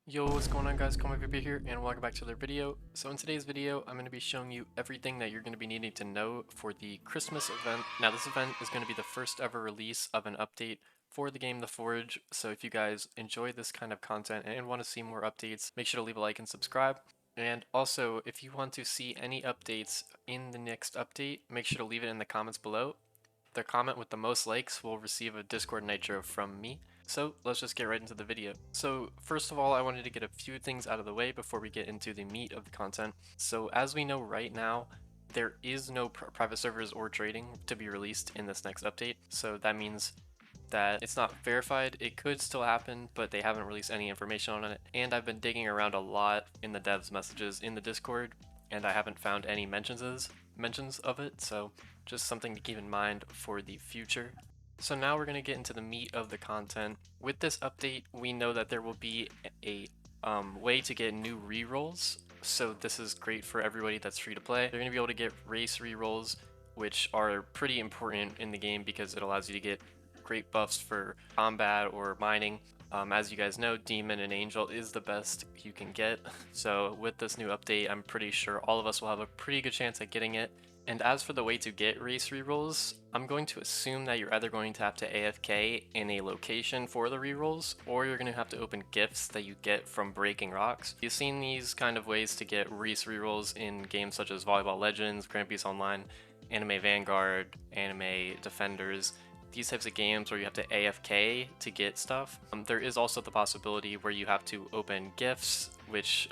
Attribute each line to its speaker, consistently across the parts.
Speaker 1: Yo, what's going on guys, CallxMeVapor here and welcome back to another video. So in today's video, I'm going to be showing you everything that you're going to be needing to know for the Christmas event. Now this event is going to be the first ever release of an update for the game The Forge. So if you guys enjoy this kind of content and want to see more updates, make sure to leave a like and subscribe. And also, if you want to see any updates in the next update, make sure to leave it in the comments below. The comment with the most likes will receive a Discord nitro from me. So let's just get right into the video. So first of all, I wanted to get a few things out of the way before we get into the meat of the content. So as we know right now, there is no private servers or trading to be released in this next update. So that means that it's not verified. It could still happen, but they haven't released any information on it. And I've been digging around a lot in the devs messages in the Discord, and I haven't found any mentions of it. So just something to keep in mind for the future. So now we're going to get into the meat of the content. With this update, we know that there will be a way to get new rerolls. So this is great for everybody that's free to play. They're going to be able to get race rerolls, which are pretty important in the game because it allows you to get great buffs for combat or mining. As you guys know, Demon and Angel is the best you can get. So with this new update, I'm pretty sure all of us will have a pretty good chance at getting it. And as for the way to get race rerolls, I'm going to assume that you're either going to have to AFK in a location for the rerolls, or you're going to have to open gifts that you get from breaking rocks. You've seen these kind of ways to get race rerolls in games such as Volleyball Legends, Grand Prix Online, Anime Vanguard, Anime Defenders, these types of games where you have to AFK to get stuff. There is also the possibility where you have to open gifts, which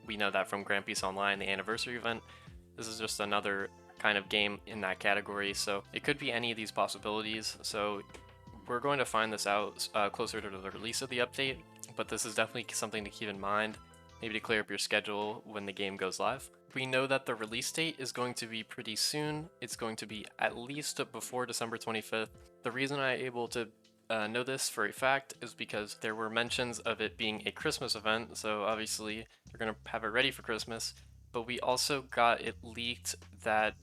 Speaker 1: we know that from Grand Prix Online, the anniversary event. This is just another kind of game in that category, so it could be any of these possibilities. So we're going to find this out closer to the release of the update, but this is definitely something to keep in mind, maybe to clear up your schedule when the game goes live. We know that the release date is going to be pretty soon. It's going to be at least before December 25th. The reason I'm able to know this for a fact is because there were mentions of it being a Christmas event, so obviously they're going to have it ready for Christmas. But we also got it leaked that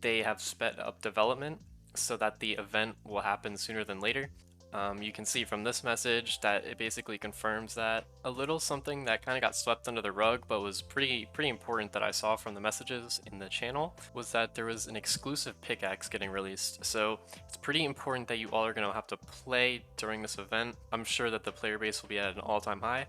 Speaker 1: they have sped up development so that the event will happen sooner than later. You can see from this message that it basically confirms that. A little something that kind of got swept under the rug but was pretty important that I saw from the messages in the channel was that there was an exclusive pickaxe getting released. So it's pretty important that you all are going to have to play during this event. I'm sure that the player base will be at an all-time high,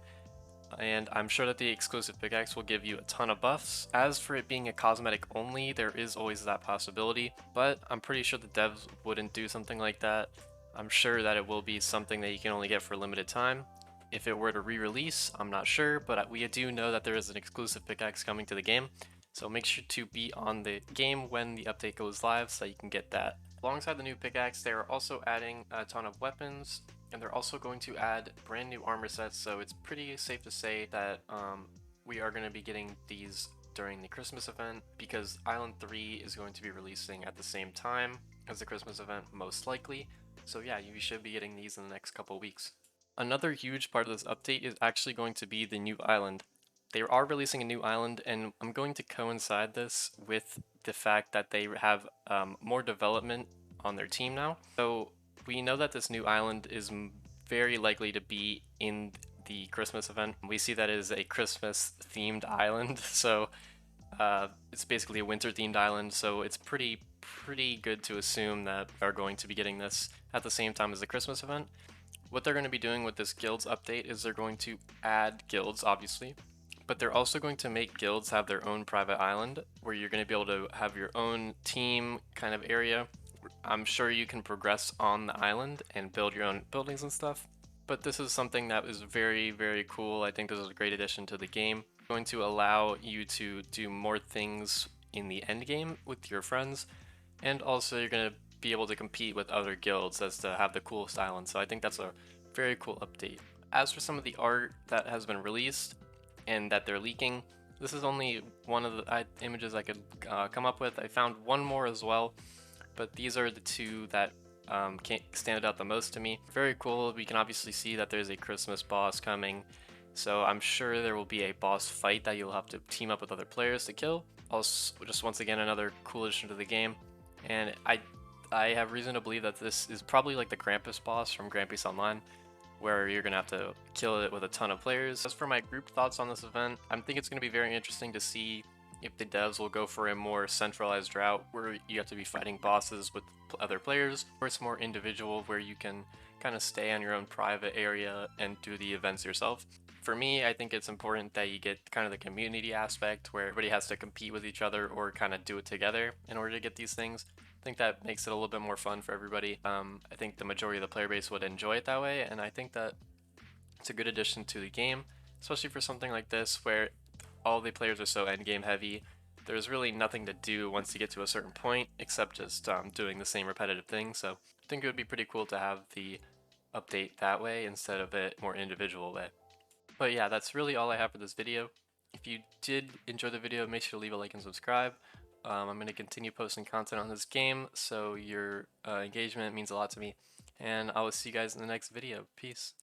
Speaker 1: and I'm sure that the exclusive pickaxe will give you a ton of buffs. As for it being a cosmetic only, there is always that possibility, but I'm pretty sure the devs wouldn't do something like that. I'm sure that it will be something that you can only get for a limited time. If it were to re-release, I'm not sure, but we do know that there is an exclusive pickaxe coming to the game, so make sure to be on the game when the update goes live so you can get that. Alongside the new pickaxe, they are also adding a ton of weapons, and they're also going to add brand new armor sets, so it's pretty safe to say that we are going to be getting these during the Christmas event because Island 3 is going to be releasing at the same time as the Christmas event, most likely. So yeah, you should be getting these in the next couple weeks. Another huge part of this update is actually going to be the new island. They are releasing a new island, and I'm going to coincide this with the fact that they have more development on their team now. So we know that this new island is very likely to be in the Christmas event. We see that it is a Christmas themed island, so it's basically a winter themed island, so it's pretty good to assume that they're going to be getting this at the same time as the Christmas event. What they're going to be doing with this guilds update is they're going to add guilds, obviously, but they're also going to make guilds have their own private island where you're going to be able to have your own team kind of area. I'm sure you can progress on the island and build your own buildings and stuff, but this is something that is very cool. I think this is a great addition to the game. It's going to allow you to do more things in the end game with your friends, and also you're going to be able to compete with other guilds as to have the coolest island, so I think that's a very cool update. As for some of the art that has been released and that they're leaking, this is only one of the images I could come up with. I found one more as well, but these are the two that stand out the most to me. Very cool. We can obviously see that there's a Christmas boss coming, so I'm sure there will be a boss fight that you'll have to team up with other players to kill. Also, just once again, another cool addition to the game, and I have reason to believe that this is probably like the Krampus boss from Grand Prix Online. where you're gonna have to kill it with a ton of players. As for my group thoughts on this event, I think it's gonna be very interesting to see if the devs will go for a more centralized route where you have to be fighting bosses with other players, or it's more individual where you can kind of stay on your own private area and do the events yourself. For me, I think it's important that you get kind of the community aspect where everybody has to compete with each other or kind of do it together in order to get these things. I think that makes it a little bit more fun for everybody. I think the majority of the player base would enjoy it that way, and I think that it's a good addition to the game, especially for something like this where all the players are so endgame heavy. There's really nothing to do once you get to a certain point except just doing the same repetitive thing. So I think it would be pretty cool to have the update that way instead of it more individual way. But yeah, that's really all I have for this video. If you did enjoy the video, make sure to leave a like and subscribe. I'm going to continue posting content on this game, so your engagement means a lot to me. And I will see you guys in the next video. Peace.